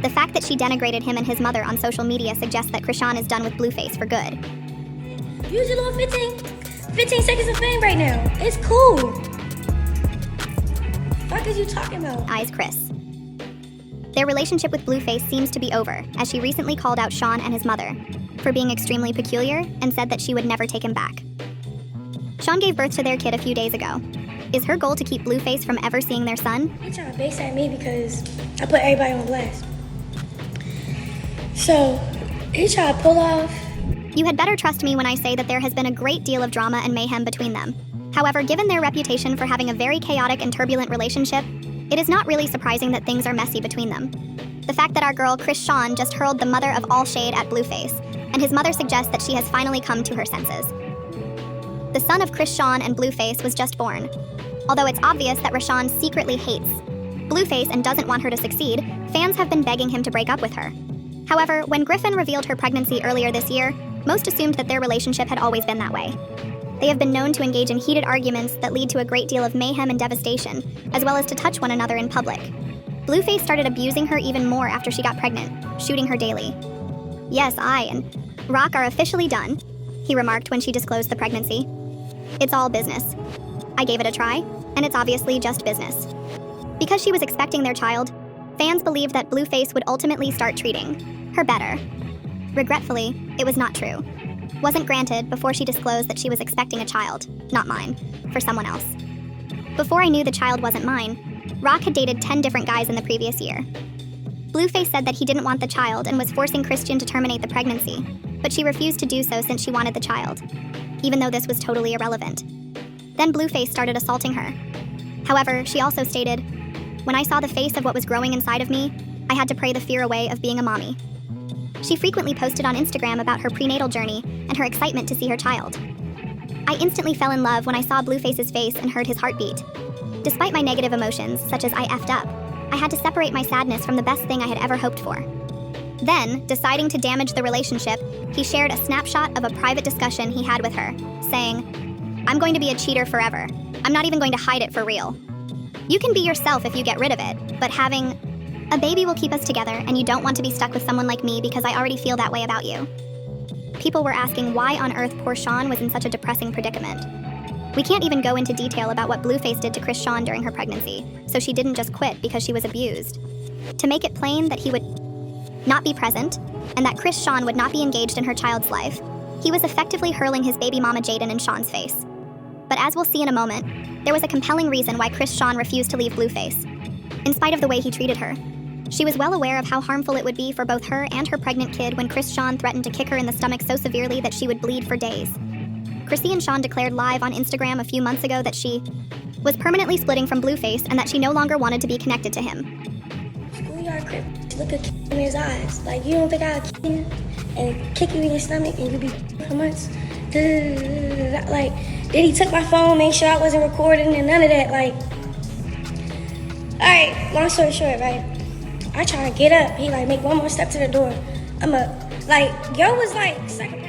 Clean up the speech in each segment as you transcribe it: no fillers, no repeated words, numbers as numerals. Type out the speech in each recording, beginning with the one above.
The fact that she denigrated him and his mother on social media suggests that Chrisean is done with Blueface for good. Use your little 15 seconds of fame right now. It's cool. What is you talking about? Eyes Chris. Their relationship with Blueface seems to be over, as she recently called out Sean and his mother for being extremely peculiar and said that she would never take him back. Sean gave birth to their kid a few days ago. Is her goal to keep Blueface from ever seeing their son? He trying to base at me because I put everybody on blast. So, he tried to pull off. You had better trust me when I say that there has been a great deal of drama and mayhem between them. However, given their reputation for having a very chaotic and turbulent relationship, it is not really surprising that things are messy between them. The fact that our girl Chrisean just hurled the mother of all shade at Blueface, and his mother suggests that she has finally come to her senses. The son of Chrisean and Blueface was just born. Although it's obvious that Chrisean secretly hates Blueface and doesn't want her to succeed, fans have been begging him to break up with her. However, when Griffin revealed her pregnancy earlier this year, most assumed that their relationship had always been that way. They have been known to engage in heated arguments that lead to a great deal of mayhem and devastation, as well as to touch one another in public. Blueface started abusing her even more after she got pregnant, shooting her daily. Yes, I and Rock are officially done, he remarked when she disclosed the pregnancy. It's all business. I gave it a try, and it's obviously just business. Because she was expecting their child, fans believed that Blueface would ultimately start treating her better. Regretfully, it was not true. Wasn't granted before she disclosed that she was expecting a child, not mine, for someone else. Before I knew the child wasn't mine, Rock had dated 10 different guys in the previous year. Blueface said that he didn't want the child and was forcing Chrisean to terminate the pregnancy, but she refused to do so since she wanted the child, even though this was totally irrelevant. Then Blueface started assaulting her. However, she also stated, "When I saw the face of what was growing inside of me, I had to pray the fear away of being a mommy." She frequently posted on Instagram about her prenatal journey and her excitement to see her child. I instantly fell in love when I saw Blueface's face and heard his heartbeat. Despite my negative emotions, such as I effed up, I had to separate my sadness from the best thing I had ever hoped for. Then, deciding to damage the relationship, he shared a snapshot of a private discussion he had with her, saying, "I'm going to be a cheater forever. I'm not even going to hide it for real. You can be yourself if you get rid of it, but having a baby will keep us together, and you don't want to be stuck with someone like me because I already feel that way about you." People were asking why on earth poor Sean was in such a depressing predicament. We can't even go into detail about what Blueface did to Chrisean during her pregnancy, so she didn't just quit because she was abused. To make it plain that he would not be present, and that Chrisean would not be engaged in her child's life, he was effectively hurling his baby mama Jaden in Sean's face. But as we'll see in a moment, there was a compelling reason why Chrisean refused to leave Blueface, in spite of the way he treated her. She was well aware of how harmful it would be for both her and her pregnant kid when Chrisean threatened to kick her in the stomach so severely that she would bleed for days. Chrisean Sean declared live on Instagram a few months ago that she was permanently splitting from Blueface and that she no longer wanted to be connected to him. Schoolyard crip. Look at in his eyes. Like, you don't think I'll kick you and kick you in your stomach and you'll be for months? Like, then he took my phone, made sure I wasn't recording and none of that. Like, alright, long story short, right? I try to get up. He like make one more step to the door. I'm up. Like, yo was like, psychopath.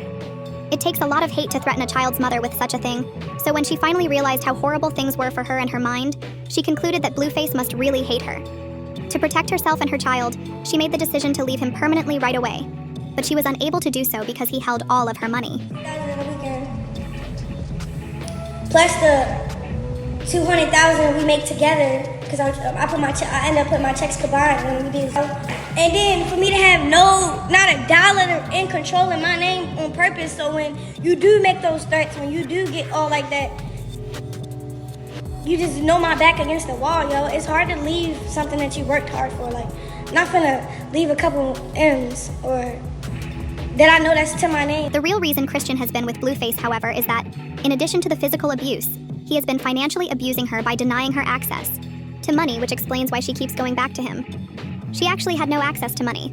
It takes a lot of hate to threaten a child's mother with such a thing, so when she finally realized how horrible things were for her and her mind, she concluded that Blueface must really hate her. To protect herself and her child, she made the decision to leave him permanently right away, but she was unable to do so because he held all of her money. Plus the $200,000 we make together, because I end up putting my checks combined when we did. And then for me to have not a dollar in control in my name on purpose, so when you do make those threats, when you do get all like that, you just know my back against the wall, yo. It's hard to leave something that you worked hard for. Like, not gonna leave a couple M's or that I know that's to my name. The real reason Chrisean has been with Blueface, however, is that, in addition to the physical abuse, he has been financially abusing her by denying her access to money, which explains why she keeps going back to him. She actually had no access to money.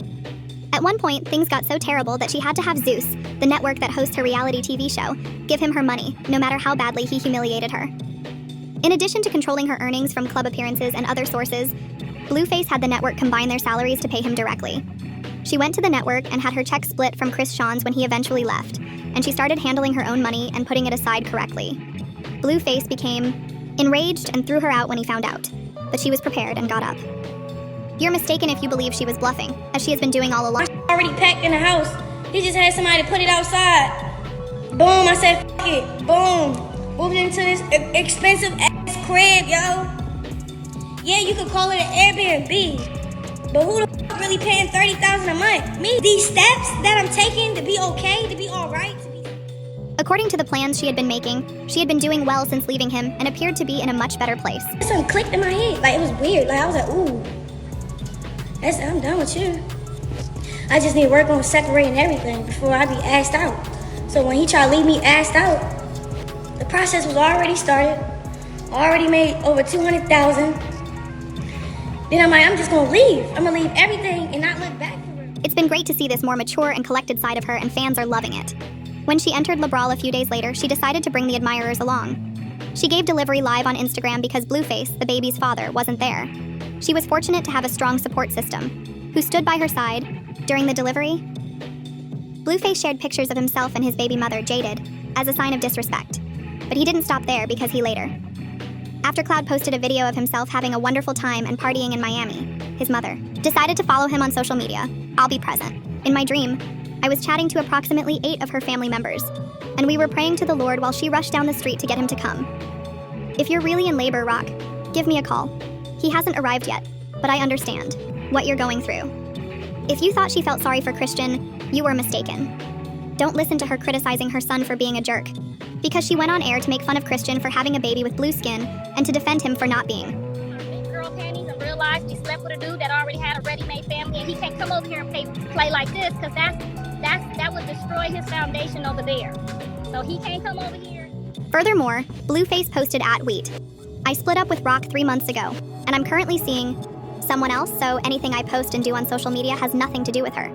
At one point, things got so terrible that she had to have Zeus, the network that hosts her reality TV show, give him her money, no matter how badly he humiliated her. In addition to controlling her earnings from club appearances and other sources, Blueface had the network combine their salaries to pay him directly. She went to the network and had her check split from Chrisean's when he eventually left, and she started handling her own money and putting it aside correctly. Blueface became enraged and threw her out when he found out, but she was prepared and got up. You're mistaken if you believe she was bluffing, as she has been doing all along. Already packed in the house. He just had somebody put it outside. Boom, I said, F it. Boom. Moved into this expensive ass crib, yo. Yeah, you could call it an Airbnb. But who the f really paying $30,000 a month? Me. These steps that I'm taking to be okay, to be alright. According to the plans she had been making, she had been doing well since leaving him and appeared to be in a much better place. Something clicked in my head. Like, it was weird. Like, I was like, ooh. I'm done with you. I just need to work on separating everything before I be asked out. So when he tried to leave me asked out, the process was already started. Already made over $200,000. Then I'm like, I'm just gonna leave. I'm gonna leave everything and not look back for her. It's been great to see this more mature and collected side of her, and fans are loving it. When she entered LeBral a few days later, she decided to bring the admirers along. She gave delivery live on Instagram because Blueface, the baby's father, wasn't there. She was fortunate to have a strong support system, who stood by her side during the delivery. Blueface shared pictures of himself and his baby mother, Jaded, as a sign of disrespect. But he didn't stop there because he later. Aftercloud posted a video of himself having a wonderful time and partying in Miami. His mother decided to follow him on social media. I'll be present. In my dream, I was chatting to approximately 8 of her family members, and we were praying to the Lord while she rushed down the street to get him to come. If you're really in labor, Rock, give me a call. He hasn't arrived yet, but I understand what you're going through. If you thought she felt sorry for Chrisean, you were mistaken. Don't listen to her criticizing her son for being a jerk, because she went on air to make fun of Chrisean for having a baby with blue skin and to defend him for not being. Big girl panties and realized she slept with a dude that already had a ready-made family, and he can't come over here and play like this, because that would destroy his foundation over there. So he can't come over here. Furthermore, Blueface posted @Wheat. I split up with Rock 3 months ago, and I'm currently seeing someone else, so anything I post and do on social media has nothing to do with her.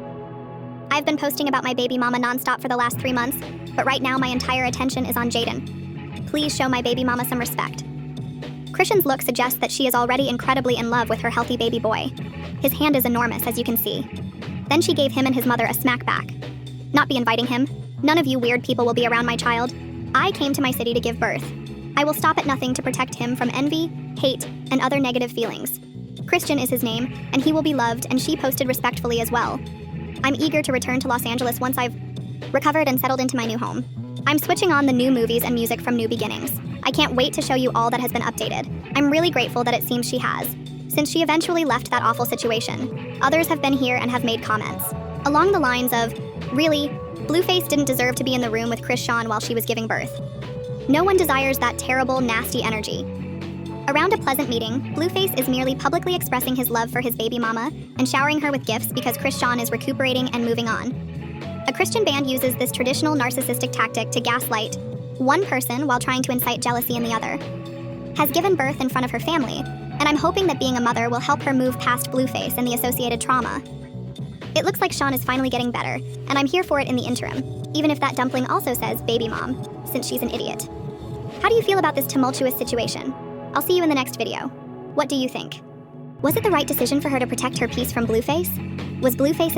I've been posting about my baby mama nonstop for the last 3 months, but right now my entire attention is on Jaden. Please show my baby mama some respect. Chrisean's look suggests that she is already incredibly in love with her healthy baby boy. His hand is enormous, as you can see. Then she gave him and his mother a smack back. Not be inviting him. None of you weird people will be around my child. I came to my city to give birth. I will stop at nothing to protect him from envy, hate, and other negative feelings. Chrisean is his name, and he will be loved, and she posted respectfully as well. I'm eager to return to Los Angeles once I've recovered and settled into my new home. I'm switching on the new movies and music from New Beginnings. I can't wait to show you all that has been updated. I'm really grateful that it seems she has, since she eventually left that awful situation. Others have been here and have made comments along the lines of, really, Blueface didn't deserve to be in the room with Chrisean while she was giving birth. No one desires that terrible, nasty energy. Around a pleasant meeting, Blueface is merely publicly expressing his love for his baby mama and showering her with gifts because Chrisean is recuperating and moving on. A Christian band uses this traditional narcissistic tactic to gaslight one person while trying to incite jealousy in the other. Has given birth in front of her family, and I'm hoping that being a mother will help her move past Blueface and the associated trauma. It looks like Sean is finally getting better, and I'm here for it in the interim, even if that dumpling also says baby mom, since she's an idiot. How do you feel about this tumultuous situation? I'll see you in the next video. What do you think? Was it the right decision for her to protect her peace from Blueface? Was Blueface